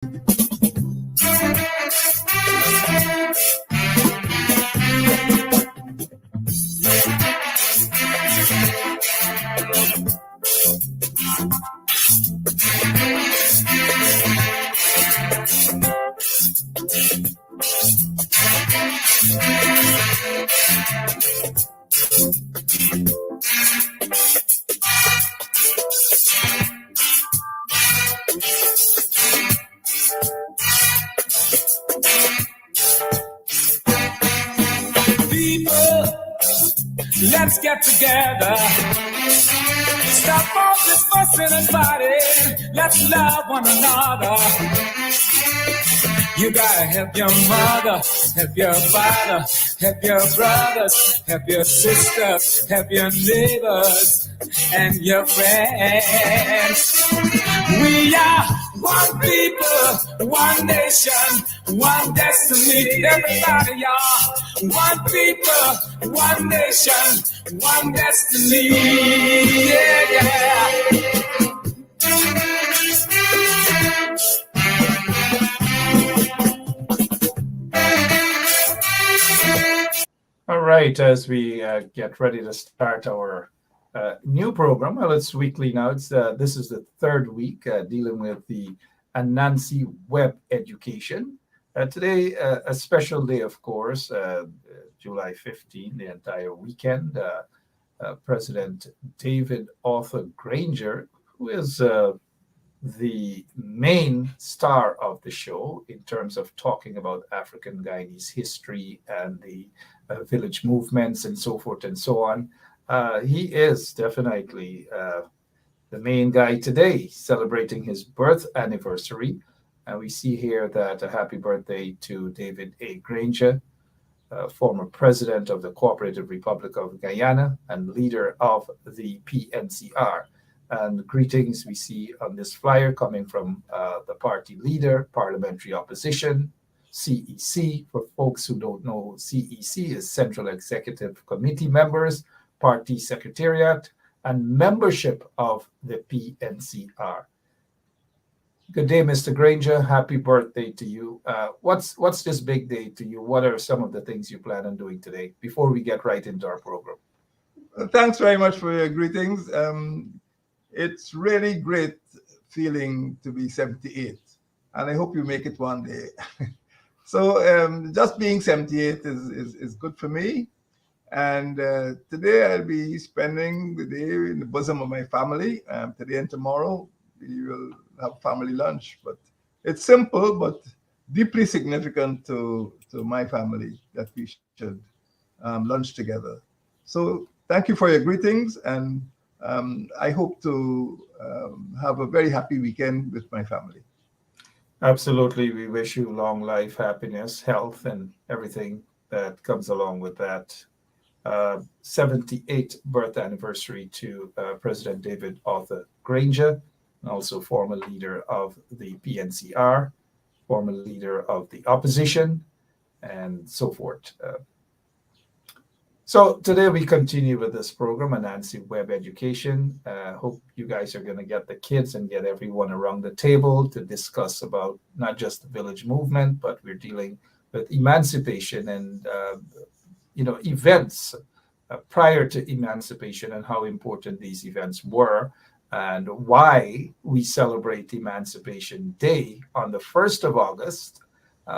People, let's get together. Stop all this fussing and fighting. Let's love one another. You gotta help your mother, help your father, help your brothers, help your sisters, help your neighbors and your friends. We are one people, one nation, one destiny. Everybody, y'all. One people, one nation, one destiny. Yeah, yeah. All right, as we get ready to start our new program, well, it's weekly now. This is the third week dealing with the Anansi web education. Today, a special day, of course, July 15, the entire weekend. President David Arthur Granger, who is the main star of the show in terms of talking about African Guyanese history and the village movements and so forth and so on. He is definitely the main guy today, celebrating his birth anniversary. And we see here that a happy birthday to David A. Granger, former president of the Cooperative Republic of Guyana and leader of the PNCR. And greetings we see on this flyer coming from the party leader, parliamentary opposition, CEC. For folks who don't know, CEC is Central Executive Committee members, party secretariat, and membership of the PNCR. Good day, Mr. Granger. Happy birthday to you. What's this big day to you? What are some of the things you plan on doing today before we get right into our program? Thanks very much for your greetings. It's really great feeling to be 78, and I hope you make it one day. So just being 78 is good for me. And today I'll be spending the day in the bosom of my family. Today and tomorrow we will have family lunch. But it's simple, but deeply significant to my family that we should lunch together. So thank you for your greetings, and I hope to have a very happy weekend with my family. Absolutely. We wish you long life, happiness, health, and everything that comes along with that. 78th birth anniversary to President David Arthur Granger, and also former leader of the PNCR, former leader of the opposition, and so forth. So today we continue with this program, Anansi Web Education. Hope you guys are going to get the kids and get everyone around the table to discuss about not just the village movement, but we're dealing with emancipation and events prior to emancipation and how important these events were and why we celebrate Emancipation Day on the 1st of August.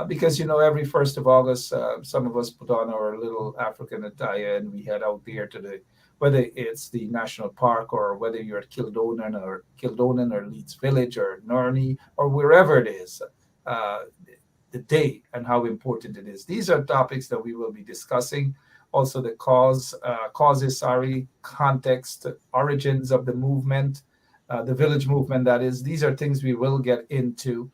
Because, every 1st of August, some of us put on our little African attire and we head out there to whether it's the national park or whether you're at Kildonan or Leeds Village or Nurney or wherever it is, the day and how important it is. These are topics that we will be discussing. Also the causes, context, origins of the movement, the village movement, that is. These are things we will get into.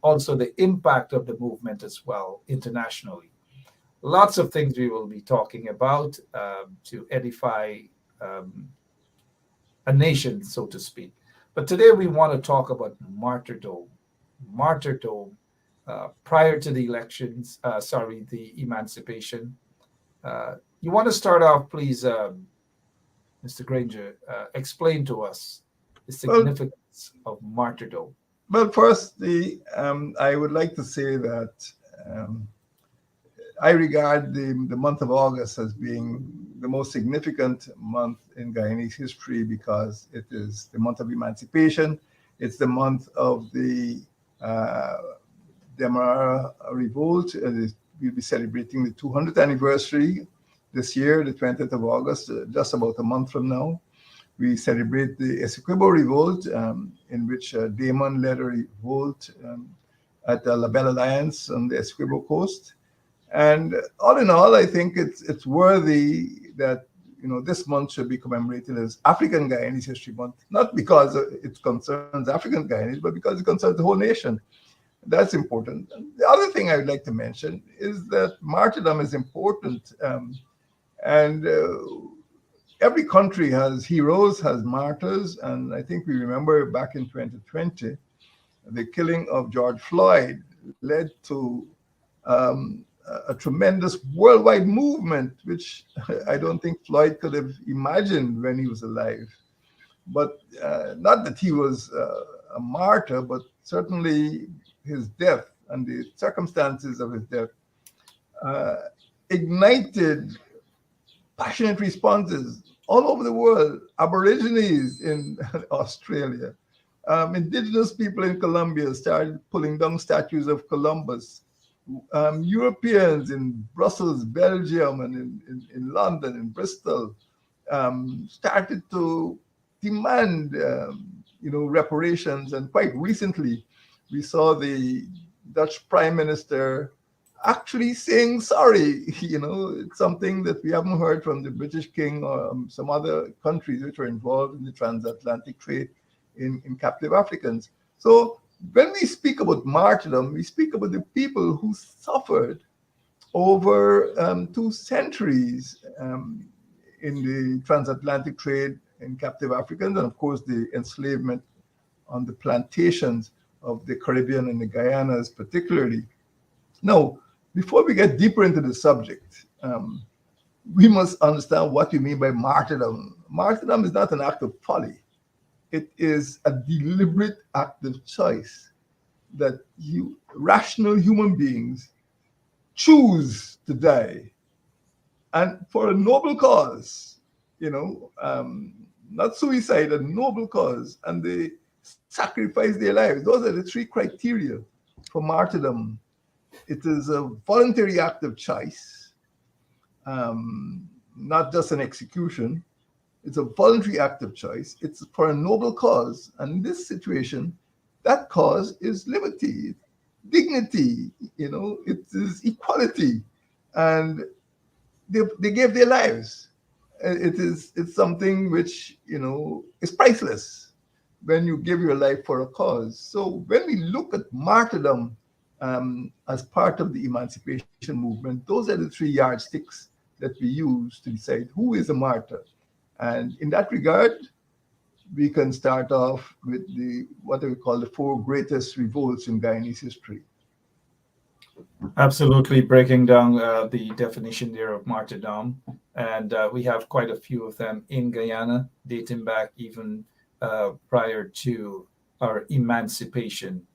Also the impact of the movement as well internationally. Lots of things we will be talking about to edify a nation, so to speak. But today we want to talk about martyrdom. Prior to the elections, the emancipation. You want to start off, please, Mr. Granger, explain to us the significance of martyrdom. Well, firstly, I would like to say that um, I regard the month of August as being the most significant month in Guyanese history because it is the month of emancipation. It's the month of the uh, Demerara Revolt. We'll be celebrating the 200th anniversary this year, the 20th of August, just about a month from now. We celebrate the Essequibo Revolt, in which Damon led a revolt at the La Belle Alliance on the Essequibo coast. And all in all, I think it's worthy that this month should be commemorated as African Guyanese History Month, not because it concerns African Guyanese, but because it concerns the whole nation. That's important. The other thing I would like to mention is that martyrdom is important, and every country has heroes, has martyrs, and I think we remember back in 2020, the killing of George Floyd led to a tremendous worldwide movement, which I don't think Floyd could have imagined when he was alive. But not that he was a martyr, but certainly his death and the circumstances of his death uh, ignited passionate responses all over the world. Aborigines in Australia, indigenous people in Colombia started pulling down statues of Columbus. Europeans in Brussels, Belgium, and in London, in Bristol, started to demand, reparations. And quite recently, we saw the Dutch Prime Minister actually saying sorry. It's something that we haven't heard from the British King or some other countries which were involved in the transatlantic trade in captive Africans. So when we speak about martyrdom, we speak about the people who suffered over 2 centuries in the transatlantic trade in captive Africans, and of course the enslavement on the plantations of the Caribbean and the Guyanas particularly. Now, before we get deeper into the subject, we must understand what we mean by martyrdom. Martyrdom is not an act of folly. It is a deliberate act of choice that rational human beings choose to die, and for a noble cause, not suicide, a noble cause, and they sacrifice their lives. Those are the 3 criteria for martyrdom. It is a voluntary act of choice, not just an execution. It's a voluntary act of choice. It's for a noble cause. And in this situation, that cause is liberty, dignity, it is equality. And they gave their lives. It's something which, is priceless when you give your life for a cause. So when we look at martyrdom as part of the emancipation movement, those are the 3 yardsticks that we use to decide who is a martyr. And in that regard, we can start off with what we call the 4 greatest revolts in Guyanese history. Absolutely, breaking down the definition there of martyrdom. And we have quite a few of them in Guyana, dating back even prior to our emancipation.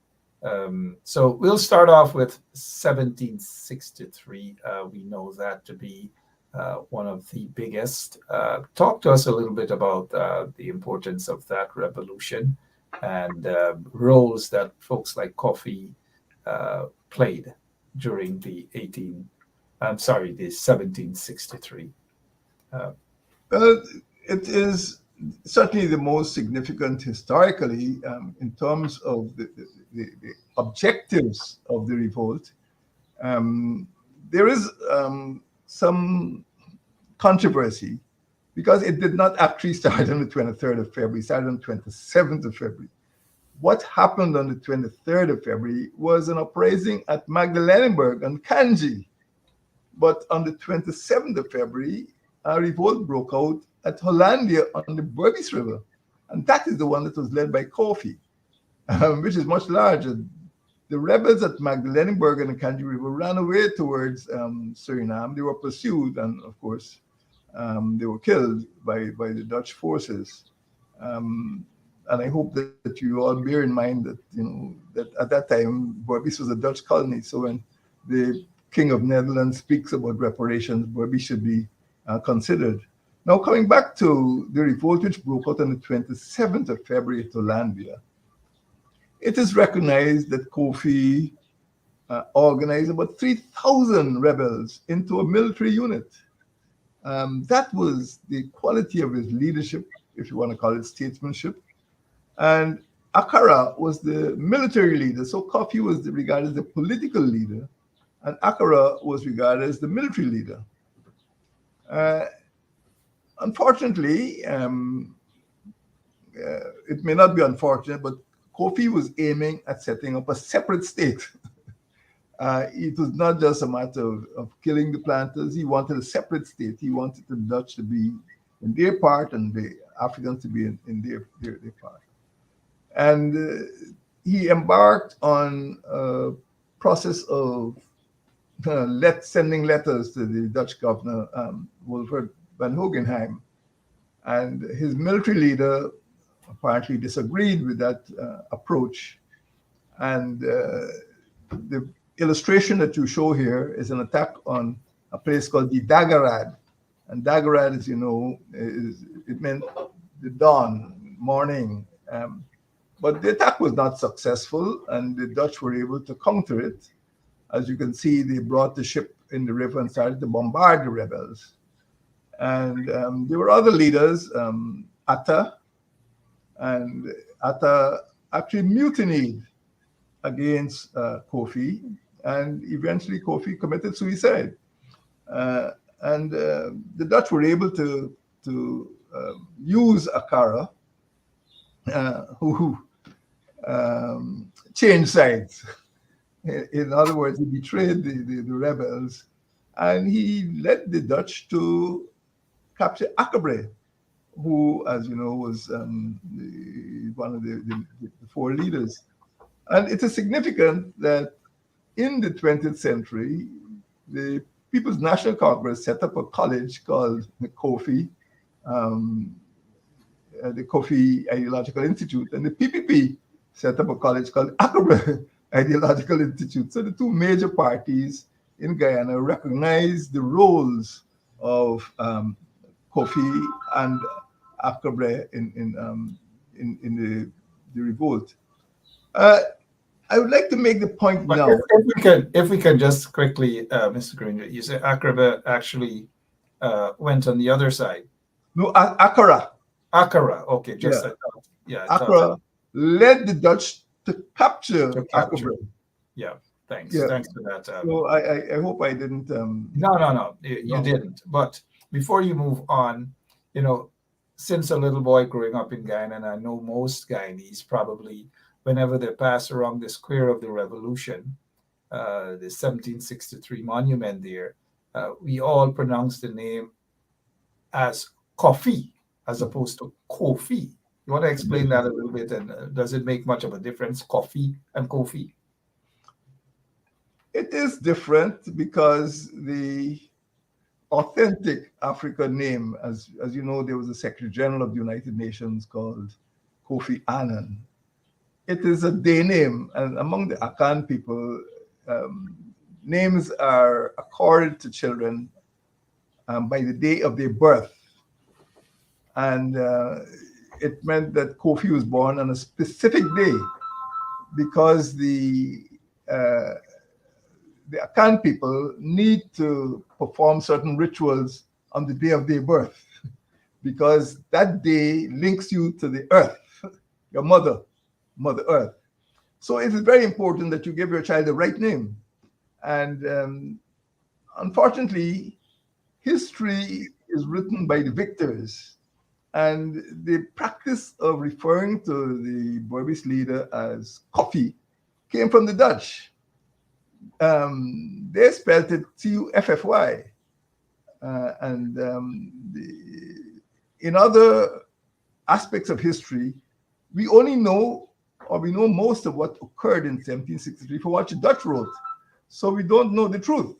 So we'll start off with 1763. We know that to be one of the biggest. Talk to us a little bit about the importance of that revolution and roles that folks like Coffee played during the 1763. It is certainly the most significant historically in terms of the objectives of the revolt. There is some controversy because it did not actually start on the 23rd of February, it started on the 27th of February. What happened on the 23rd of February was an uprising at Magdalenenburg and Kanji. But on the 27th of February, a revolt broke out at Hollandia on the Berbice River. And that is the one that was led by Kofi, which is much larger. The rebels at Magdalenenburg and the Kanji River ran away towards Suriname. They were pursued, and of course, they were killed by the Dutch forces. and I hope that you all bear in mind that, that at that time, Berbice was a Dutch colony. So when the King of Netherlands speaks about reparations, Berbice should be considered. Now, coming back to the revolt which broke out on the 27th of February at Hollandia, it is recognized that Kofi organized about 3,000 rebels into a military unit. That was the quality of his leadership, if you want to call it statesmanship. And Akara was the military leader. So Kofi was regarded as the political leader, and Akara was regarded as the military leader. Unfortunately, it may not be unfortunate, but Kofi was aiming at setting up a separate state. It was not just a matter of killing the planters. He wanted a separate state. He wanted the Dutch to be in their part and the Africans to be in their part. And he embarked on a process of sending letters to the Dutch governor, Wilfred van Hogenheim. And his military leader apparently disagreed with that approach. And the illustration that you show here is an attack on a place called the Dagarad. And Dagarad, as you know, it meant the dawn, morning. But the attack was not successful, and the Dutch were able to counter it. As you can see, they brought the ship in the river and started to bombard the rebels. And there were other leaders, Atta, and Atta actually mutinied against Kofi, and eventually Kofi committed suicide. And the Dutch were able to use Akara, who changed sides. In other words, he betrayed the rebels, and he led the Dutch to capture Akabre, who, as you know, was one of the four leaders. And it is significant that in the 20th century, the People's National Congress set up a college called the Kofi Ideological Institute, and the PPP set up a college called Akabre Ideological Institute. So the two major parties in Guyana recognize the roles of Kofi and Akabre in the revolt. I would like to make the point but now. If we can just quickly, Mr. Granger, you say Akabre actually went on the other side. No, Akara. Akara, okay, just yeah. Akara led the Dutch to capture Akabre. Yeah, thanks. Yeah. Thanks for that. So I hope I didn't. No, you didn't. But before you move on, since a little boy growing up in Guyana, and I know most Guyanese probably, whenever they pass around the Square of the Revolution, the 1763 monument there, we all pronounce the name as Kofi as opposed to Kofi. You want to explain that a little bit, and does it make much of a difference, Kofi and Kofi? It is different because the authentic African name, as you know, there was a Secretary General of the United Nations called Kofi Annan. It is a day name, and among the Akan people, names are accorded to children by the day of their birth. And it meant that Kofi was born on a specific day because the Akan people need to perform certain rituals on the day of their birth because that day links you to the earth, your Mother Earth. So it is very important that you give your child the right name. And unfortunately, history is written by the victors. And the practice of referring to the Berbice leader as Kofi came from the Dutch. They spelled it Tuffy. In other aspects of history, we only know, or we know most of what occurred in 1763 from what the Dutch wrote. So we don't know the truth.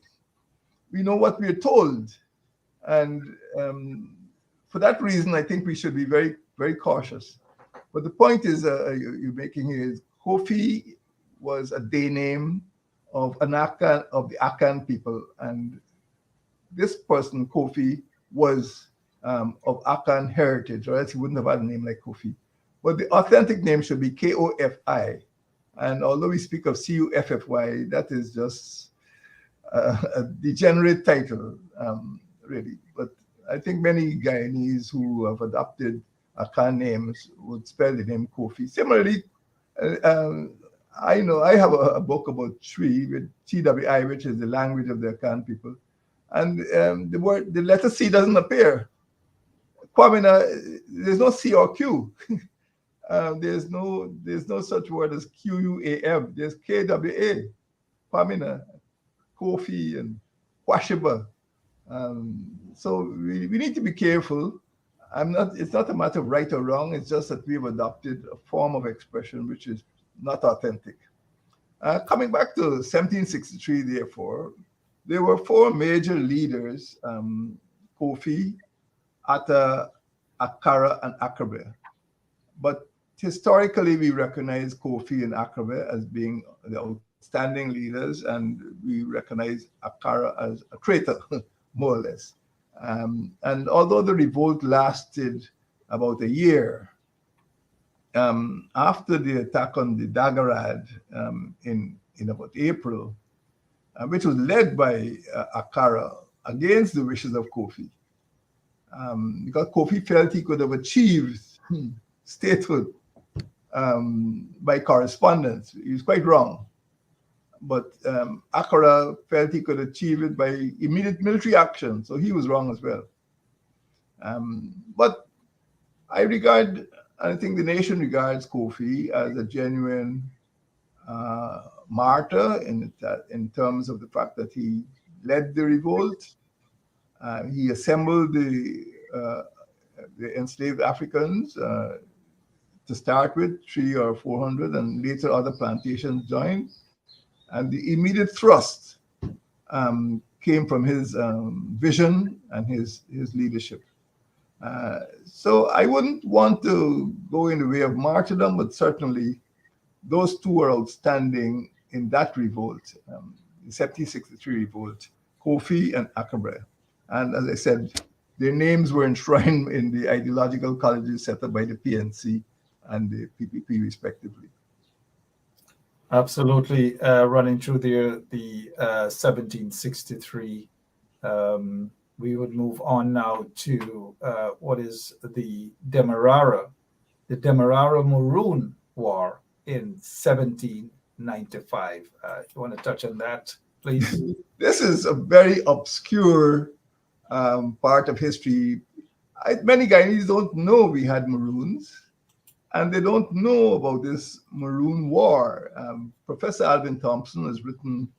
We know what we are told. And for that reason, I think we should be very, very cautious But the point is, you're making here is Kofi was a day name of the Akan people, and this person Kofi was of Akan heritage, or else he wouldn't have had a name like Kofi. But the authentic name should be Kofi. And although we speak of Cuffy, that is just a degenerate title, really. But I think many Guyanese who have adopted Akan names would spell the name Kofi. Similarly, I know I have a book about Twi with TWI, which is the language of the Akan people, and the letter C doesn't appear. Kwamina, there's no C or Q. There's no such word as QUAM. There's KWA. Kwamina, Kofi, and Kwashiba. So we need to be careful. It's not a matter of right or wrong. It's just that we've adopted a form of expression which is not authentic. Coming back to 1763, therefore, there were four major leaders: Kofi, Atta, Akara, and Akabe. But historically, we recognize Kofi and Akabe as being the outstanding leaders, and we recognize Akara as a traitor, more or less. And although the revolt lasted about a year, after the attack on the Dagarad in about April, which was led by Akara against the wishes of Kofi, because Kofi felt he could have achieved statehood by correspondence. He was quite wrong. But Akara felt he could achieve it by immediate military action, so he was wrong as well. But I think the nation regards Kofi as a genuine martyr in terms of the fact that he led the revolt. He assembled the enslaved Africans to start with, 300 or 400, and later other plantations joined. And the immediate thrust came from his vision and his leadership. So I wouldn't want to go in the way of martyrdom, but certainly those two are outstanding in that revolt, the 1763 revolt, Kofi and Akabe. And as I said, their names were enshrined in the ideological colleges set up by the PNC and the PPP, respectively. Absolutely. Running through the 1763, we would move on now to what is the Demerara Maroon War in 1795. You want to touch on that, please? This is a very obscure part of history. Many Guyanese don't know we had Maroons, and they don't know about this Maroon War. Professor Alvin Thompson has written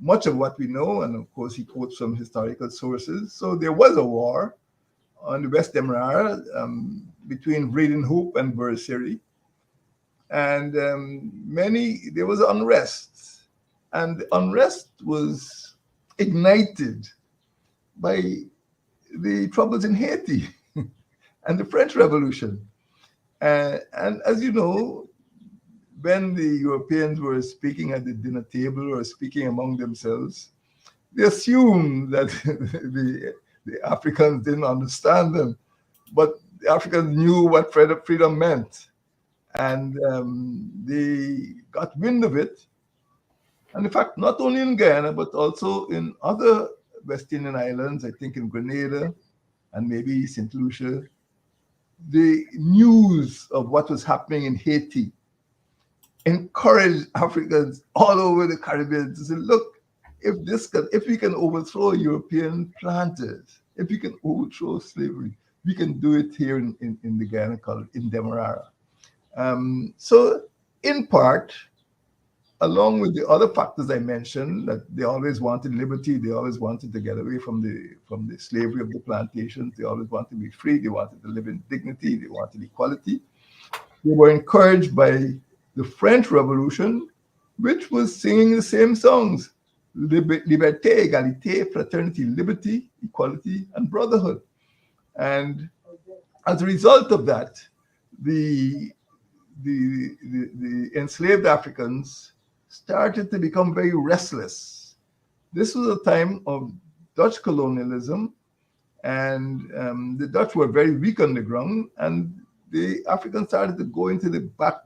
much of what we know, and of course he quotes from historical sources. So there was a war on the West Demerara between Braden Hope and Bursiri, and there was unrest, and the unrest was ignited by the troubles in Haiti and the French Revolution. And as you know, when the Europeans were speaking at the dinner table or speaking among themselves, they assumed that the Africans didn't understand them, but the Africans knew what freedom meant. And they got wind of it. And in fact, not only in Guyana, but also in other West Indian islands, I think in Grenada and maybe St. Lucia, the news of what was happening in Haiti encouraged Africans all over the Caribbean to say, look, if we can overthrow European planters, if we can overthrow slavery, we can do it here in the Guyana colony, in Demerara. So in part, along with the other factors I mentioned, that they always wanted liberty, they always wanted to get away from the slavery of the plantations, they always wanted to be free, they wanted to live in dignity, they wanted equality. They were encouraged by the French Revolution, which was singing the same songs: liberté, égalité, fraternity, liberty, equality, and brotherhood. And as a result of that, the the enslaved Africans started to become very restless. This was a time of Dutch colonialism, and the Dutch were very weak on the ground, and the Africans started to go into the back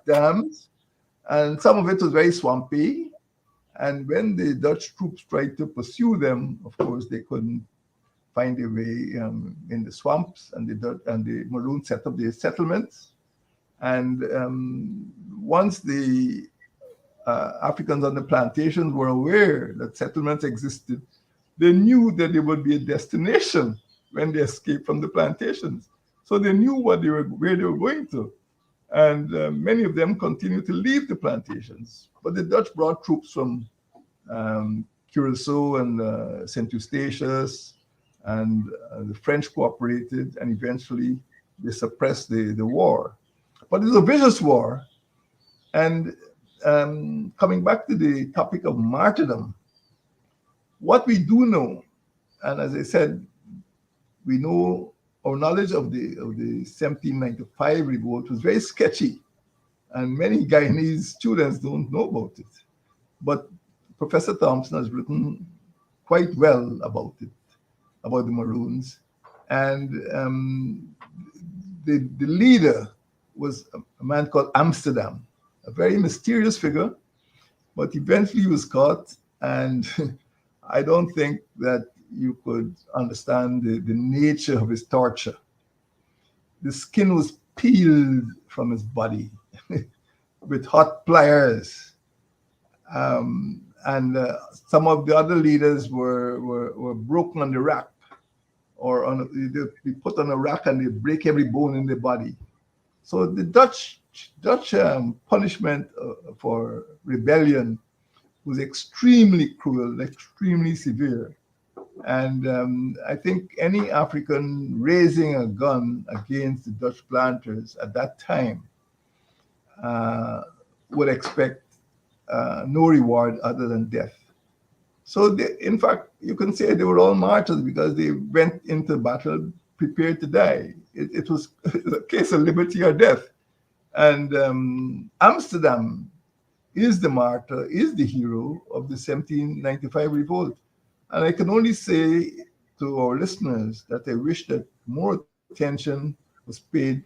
dams, and some of it was very swampy. And when the Dutch troops tried to pursue them, of course, they couldn't find their way in the swamps, and the Maroons set up their settlements. And once the Africans on the plantations were aware that settlements existed, they knew that there would be a destination when they escaped from the plantations. So they knew where they were going to. And many of them continued to leave the plantations. But the Dutch brought troops from Curacao and St. Eustatius, and the French cooperated, and eventually they suppressed the war. But it was a vicious war. And coming back to the topic of martyrdom, what we do know, and as I said, we know our knowledge of the 1795 revolt was very sketchy, and many Guyanese students don't know about it. But Professor Thompson has written quite well about it, about the Maroons. And the leader was a man called Amsterdam, a very mysterious figure, but eventually he was caught, and I don't think that you could understand the nature of his torture. The skin was peeled from his body with hot pliers. And some of the other leaders were broken on the rack, or they put on a rack and they break every bone in their body. So the Dutch punishment for rebellion was extremely cruel, extremely severe. And I think any African raising a gun against the Dutch planters at that time would expect no reward other than death. So, in fact, you can say they were all martyrs because they went into battle prepared to die. It was a case of liberty or death. And Amsterdam is the martyr, is the hero of the 1795 revolt. And I can only say to our listeners that I wish that more attention was paid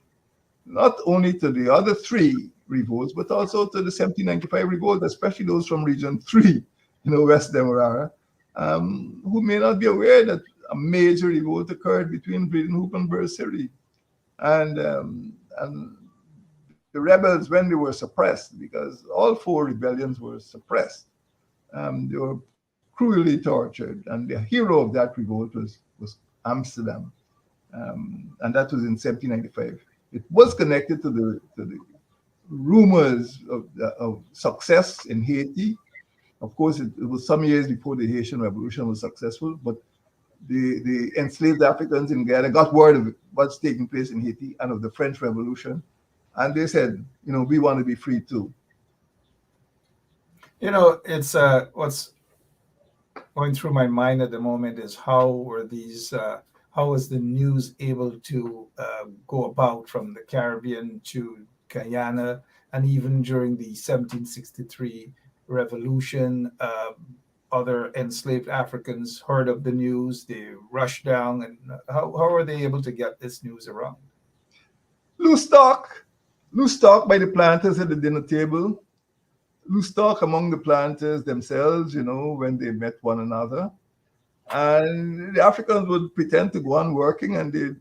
not only to the other three revolts, but also to the 1795 revolt, especially those from Region 3, West Demerara, who may not be aware that a major revolt occurred between Breedenhoop and Bursiri. And the rebels, when they were suppressed, because all four rebellions were suppressed, they were cruelly tortured, and the hero of that revolt was Amsterdam, and that was in 1795. It was connected to the rumors of success in Haiti. Of course, it was some years before the Haitian Revolution was successful, but the enslaved Africans in Guyana got word of what's taking place in Haiti and of the French Revolution, and they said, we want to be free too. It's what's going through my mind at the moment is how was the news able to go about from the Caribbean to Guyana, and even during the 1763 revolution, other enslaved Africans heard of the news, they rushed down, and how were they able to get this news around? Loose talk by the planters at the dinner table, loose talk among the planters themselves, when they met one another. And the Africans would pretend to go on working, and they'd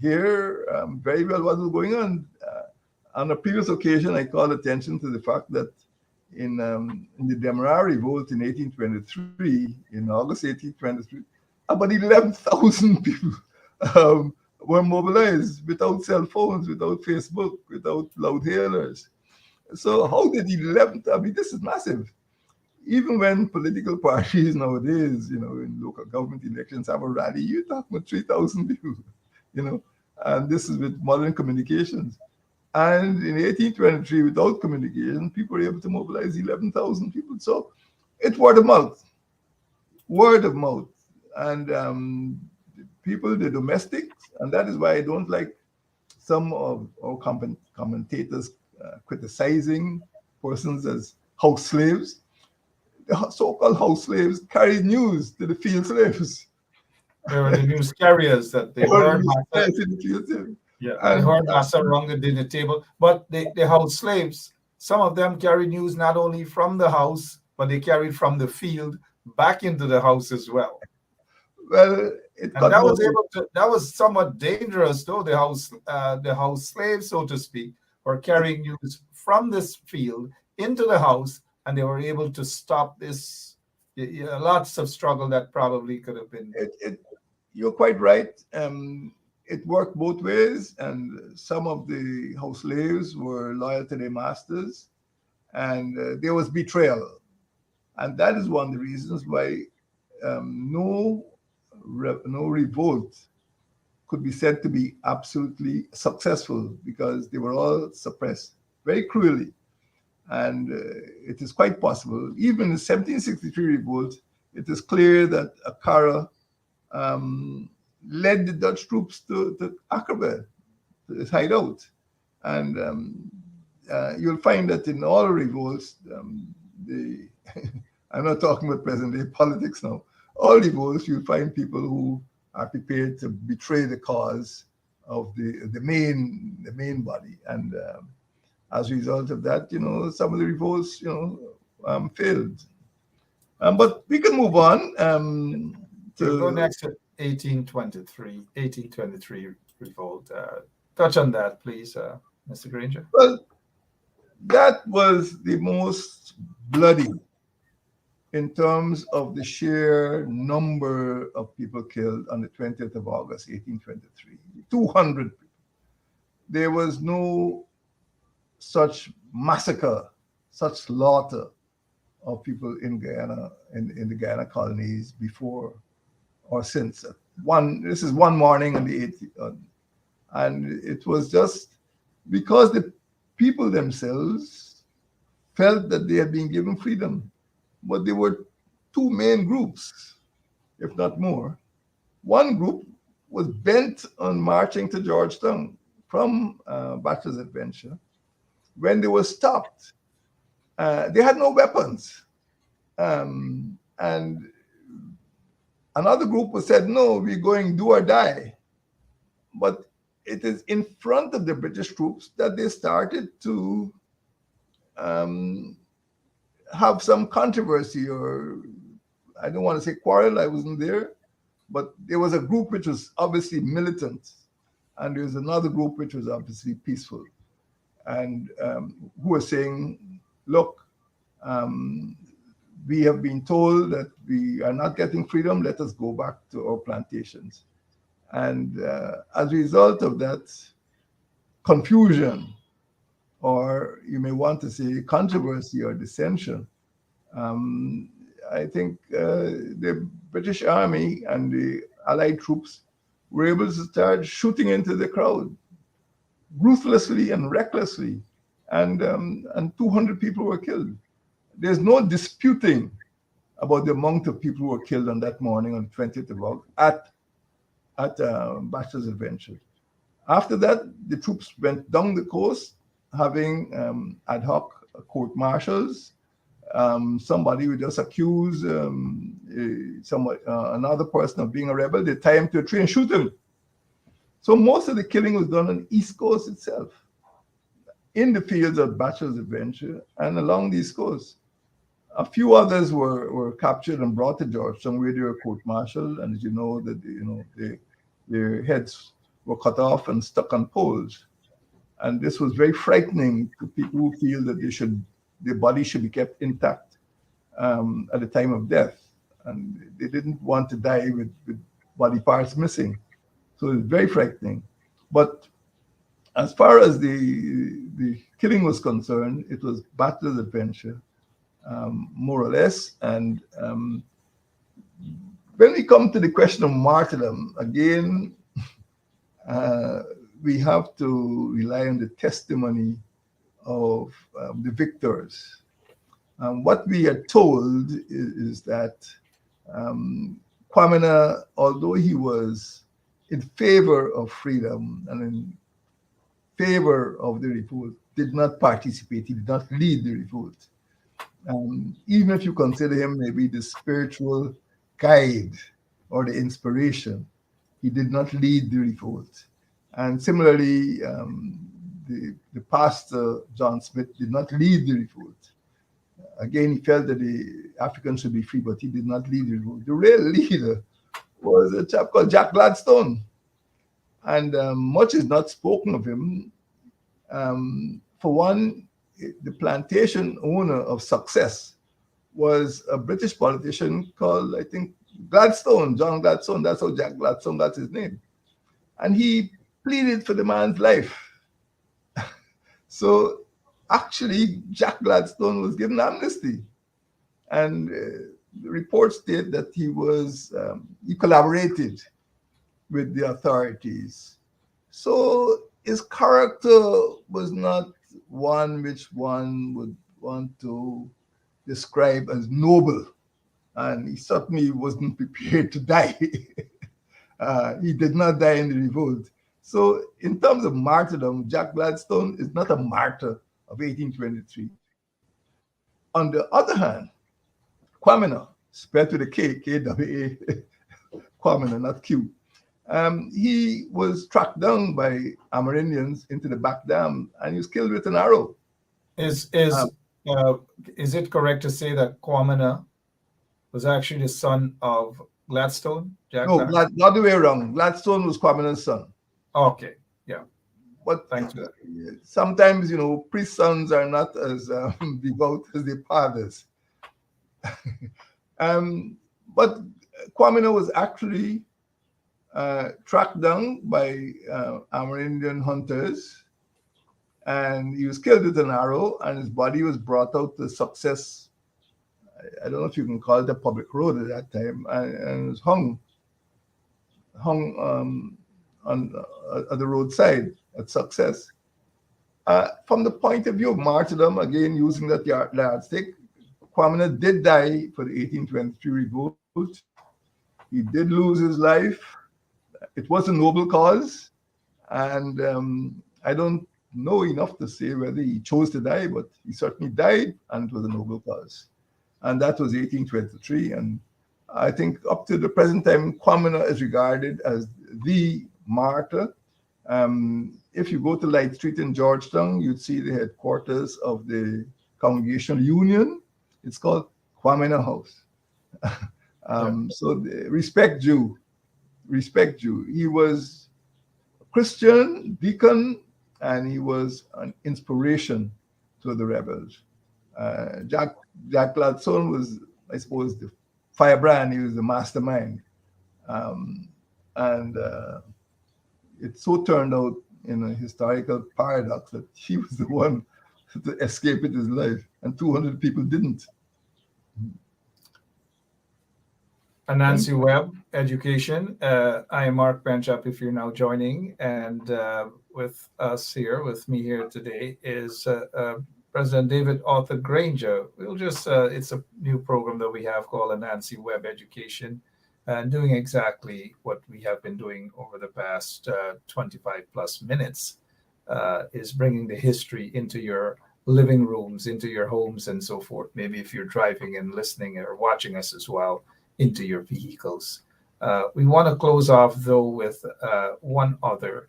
hear very well what was going on. On a previous occasion, I called attention to the fact that in the Demerara Revolt in 1823, in August 1823, about 11,000 people were mobilized without cell phones, without Facebook, without loud hailers. So how did 11? This is massive. Even when political parties nowadays, in local government elections have a rally, you're talking about 3,000 people, and this is with modern communications. And in 1823, without communication, people were able to mobilize 11,000 people. So it's word of mouth. And people, the domestics, and that is why I don't like some of our commentators criticizing persons as house slaves. The so-called house slaves carried news to the field slaves. There were the news carriers that they They were heard news matter. carriers in the field slaves. Yeah, they And heard matter around the dinner table. But the house slaves, some of them carried news not only from the house, but they carried from the field back into the house as well. well, it And got more. that was somewhat dangerous, though. The house slaves, so to speak, were carrying news from this field into the house, and they were able to stop this. Lots of struggle that probably could have been. You're quite right. It worked both ways, and some of the house slaves were loyal to their masters, and there was betrayal, and that is one of the reasons why no revolt could be said to be absolutely successful, because they were all suppressed very cruelly. And it is quite possible, even in the 1763 revolt, it is clear that Akara led the Dutch troops to Akaba, to his hideout. And you'll find that in all revolts, I'm not talking about present day politics now, all revolts, you'll find people who are prepared to betray the cause of the main body. And as a result of that, some of the revolts, failed. But we can move on We'll go next to 1823 revolt. Touch on that, please, Mr. Granger. Well, that was the most bloody in terms of the sheer number of people killed on the 20th of August, 1823. 200 people. There was no such massacre, such slaughter of people in Guyana, in the Guyana colonies before or since. This is one morning on the 18th, and it was just because the people themselves felt that they had been given freedom. But there were two main groups, if not more. One group was bent on marching to Georgetown from Bachelor's Adventure. When they were stopped, they had no weapons. And another group was said, no, we're going do or die. But it is in front of the British troops that they started to have some controversy, or I don't want to say quarrel, I wasn't there, but there was a group which was obviously militant, and there was another group which was obviously peaceful, and who were saying, look, we have been told that we are not getting freedom, let us go back to our plantations. And as a result of that confusion, or you may want to say controversy or dissension, I think the British Army and the Allied troops were able to start shooting into the crowd ruthlessly and recklessly, and 200 people were killed. There's no disputing about the amount of people who were killed on that morning on the 20th of August at Bachelor's Adventure. After that, the troops went down the coast, having ad hoc court martials. Somebody would just accuse another person of being a rebel. They tie him to a tree and shoot him. So most of the killing was done on the East Coast itself, in the fields of Bachelor's Adventure and along the East Coast. A few others were captured and brought to Georgetown, where they were court-martialed, and as you know, their heads were cut off and stuck on poles. And this was very frightening to people who feel that their body should be kept intact at the time of death, and they didn't want to die with body parts missing. So it was very frightening. But as far as the killing was concerned, it was Bachelor's Adventure, more or less. And when we come to the question of martyrdom, again, we have to rely on the testimony of the victors. What we are told is that Kwamina, although he was in favor of freedom and favor of the revolt did not participate. He did not lead the revolt. Even if you consider him maybe the spiritual guide or the inspiration, he did not lead the revolt. And similarly, the pastor, John Smith, did not lead the revolt. Again, he felt that the Africans should be free, but he did not lead the revolt. The real leader was a chap called Jack Gladstone. And much is not spoken of him. For one, the plantation owner of Success was a British politician called, I think, Gladstone, John Gladstone. That's how Jack Gladstone got his name. And he pleaded for the man's life. So actually, Jack Gladstone was given amnesty. And the reports state that he collaborated with the authorities. So his character was not one which one would want to describe as noble. And he certainly wasn't prepared to die. He did not die in the revolt. So in terms of martyrdom, Jack Gladstone is not a martyr of 1823. On the other hand, Kwamina, spelled with a K, K-W-A, Kwamina, not Q. He was tracked down by Amerindians into the back dam, and he was killed with an arrow. Is it correct to say that Kwamina was actually the son of Gladstone? No, not the way around. Gladstone was Kwamina's son. Okay, yeah. But thanks for that. Sometimes, priest sons are not as devout as their fathers. But Kwamina was actually tracked down by Amerindian hunters, and he was killed with an arrow, and his body was brought out to Success. I don't know if you can call it a public road at that time, and was hung on the roadside at Success. From the point of view of martyrdom, again using that yardstick, Kwamina did die for the 1823 revolt. He did lose his life. It was a noble cause, and I don't know enough to say whether he chose to die, but he certainly died, and it was a noble cause. And that was 1823. And I think up to the present time, Kwamina is regarded as the martyr. If you go to Light Street in Georgetown, you'd see the headquarters of the Congregational Union. It's called Kwamina House. So respect due. He was a Christian deacon, and he was an inspiration to the rebels. Jack Gladstone was, I suppose, the firebrand. He was the mastermind. And it so turned out in a historical paradox that he was the one to escape with his life, and 200 people didn't. Anansi Webb, Education. I am Mark Benchop, if you're now joining. And with me here today is President David Arthur Granger. It's a new program that we have called Anansi Webb Education, and doing exactly what we have been doing over the past 25 plus minutes, is bringing the history into your living rooms, into your homes, and so forth. Maybe if you're driving and listening or watching us as well, into your vehicles. We want to close off, though, with one other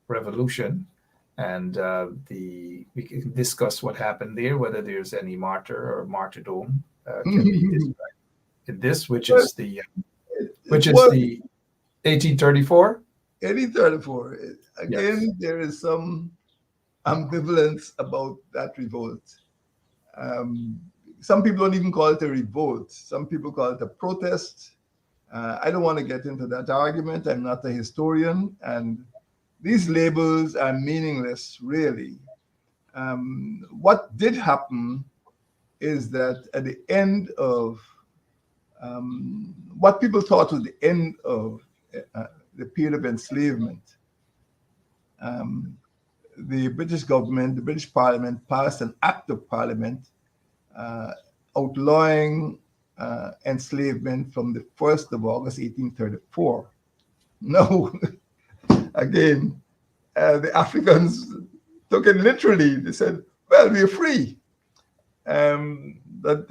revolution, and we can discuss what happened there, whether there's any martyr or martyrdom can be described in this, which is the 1834. 1834. Again, Yes. There is some ambivalence about that revolt. Some people don't even call it a revolt. Some people call it a protest. I don't want to get into that argument. I'm not a historian, and these labels are meaningless, really. What did happen is that at the end of what people thought was the end of the period of enslavement, the British government, the British Parliament passed an act of Parliament outlawing enslavement from the 1st of August, 1834. Now, again, the Africans took it literally. They said, well, we're free. But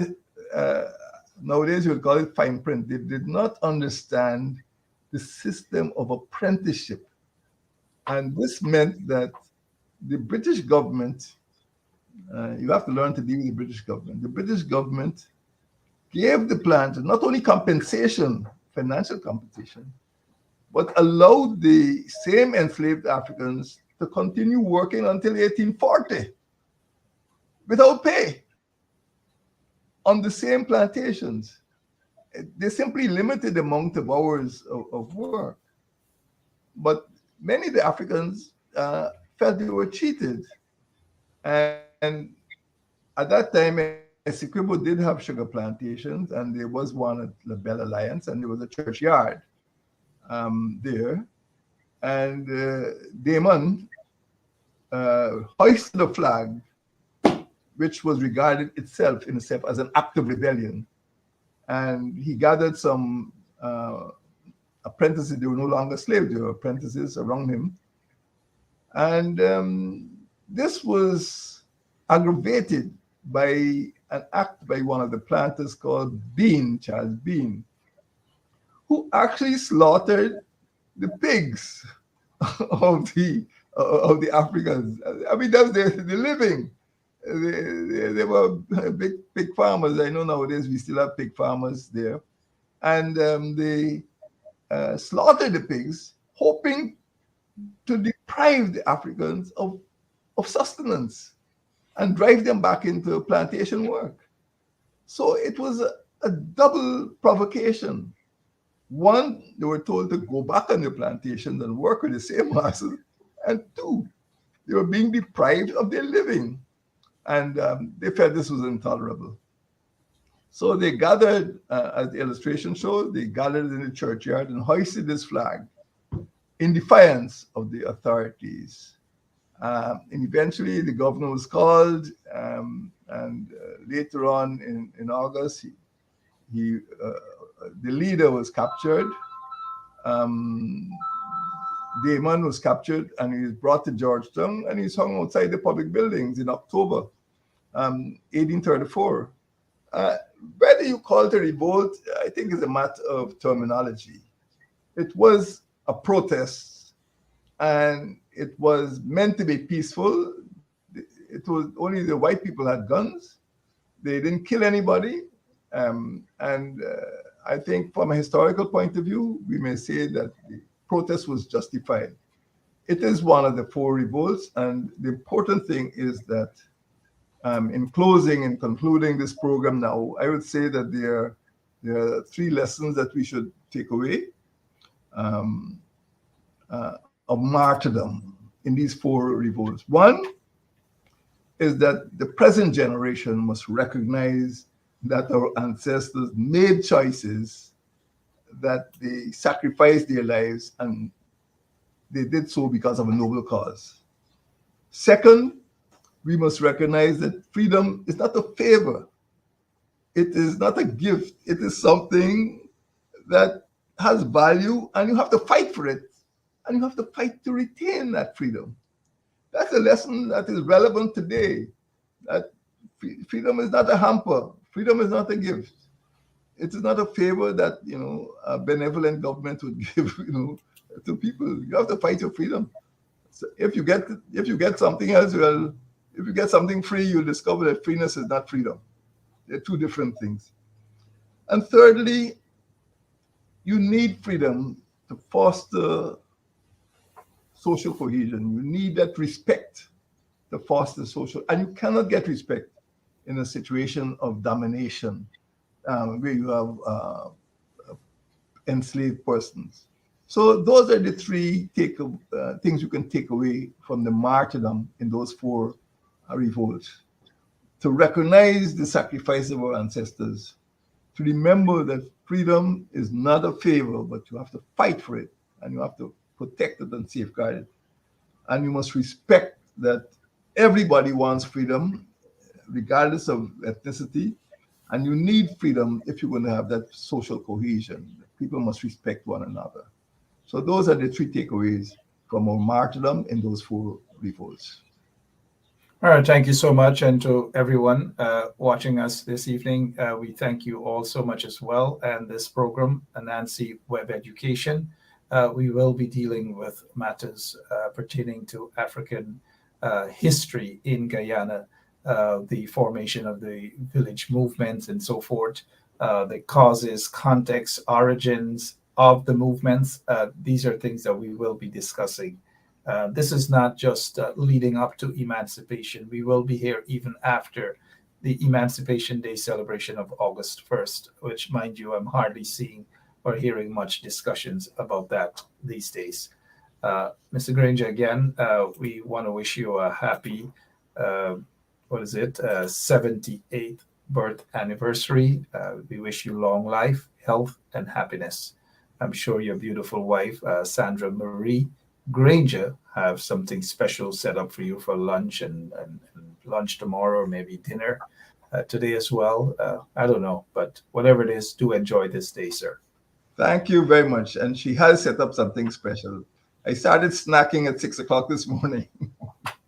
nowadays you would call it fine print. They did not understand the system of apprenticeship. And this meant that the British government, you have to learn to deal with the British government. The British government gave the planters not only compensation, financial compensation, but allowed the same enslaved Africans to continue working until 1840 without pay on the same plantations. They simply limited the amount of hours of work. But many of the Africans felt they were cheated. And at that time, Essequibo did have sugar plantations, and there was one at La Belle Alliance, and there was a churchyard there. And Damon hoisted a flag, which was regarded itself in itself as an act of rebellion. And he gathered some apprentices. They were no longer slaves, they were apprentices around him. And this was aggravated by an act by one of the planters called Bean, Charles Bean, who actually slaughtered the pigs of the Africans. I mean, that's their living. They were big farmers. I know nowadays we still have pig farmers there. And they slaughtered the pigs, hoping to deprive the Africans of sustenance and drive them back into plantation work. So it was a double provocation. One, they were told to go back on the plantations and work with the same masses. And two, they were being deprived of their living. And they felt this was intolerable. So they gathered, as the illustration shows, they gathered in the churchyard and hoisted this flag in defiance of the authorities. And eventually the governor was called, and later on in August, the leader was captured. Damon was captured, and he was brought to Georgetown, and he's hung outside the public buildings in October 1834. Whether you call it a revolt, I think is a matter of terminology. It was a protest, and it was meant to be peaceful. It was only the white people had guns. They didn't kill anybody. I think from a historical point of view, we may say that the protest was justified. It is one of the four revolts, and the important thing is that in closing and concluding this program now, I would say that there are three lessons that we should take away of martyrdom in these four revolts. One is that the present generation must recognize that our ancestors made choices, that they sacrificed their lives, and they did so because of a noble cause. Second, we must recognize that freedom is not a favor. It is not a gift. It is something that has value, and you have to fight for it, and you have to fight to retain that freedom. That's a lesson that is relevant today, that freedom is not a hamper. Freedom is not a gift. It is not a favor that, a benevolent government would give, to people. You have to fight your freedom. So if you get something else, well, if you get something free, you'll discover that freeness is not freedom. They're two different things. And thirdly, you need freedom to foster social cohesion. You need that respect to foster social, and you cannot get respect in a situation of domination where you have enslaved persons. So those are the three things you can take away from the martyrdom in those four revolts. To recognize the sacrifice of our ancestors, to remember that freedom is not a favor, but you have to fight for it, and you have to protect it and safeguard it. And you must respect that everybody wants freedom, regardless of ethnicity, and you need freedom if you're going to have that social cohesion. People must respect one another. So those are the three takeaways. from our martyrdom in those 4 revolts. All right, thank you so much. And to everyone watching us this evening, we thank you all so much as well. And this program, Anansi Web Education, we will be dealing with matters pertaining to African history in Guyana, the formation of the village movements and so forth, the causes, context, origins of the movements. These are things that we will be discussing. This is not just leading up to emancipation. We will be here even after the Emancipation Day celebration of August 1st, which, mind you, I'm hardly seeing or hearing much discussions about that these days. Mr. Granger, again, we want to wish you a happy, 78th birth anniversary. We wish you long life, health, and happiness. I'm sure your beautiful wife, Sandra Marie Granger, have something special set up for you for lunch and lunch tomorrow, or maybe dinner today as well. I don't know, but whatever it is, do enjoy this day, sir. Thank you very much. And she has set up something special. I started snacking at 6 o'clock this morning.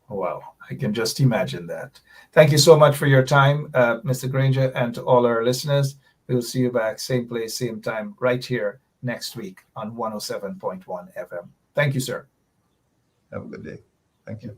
Wow, I can just imagine that. Thank you so much for your time, Mr. Granger, and to all our listeners. We will see you back, same place, same time, right here next week on 107.1 FM. Thank you, sir. Have a good day. Thank you.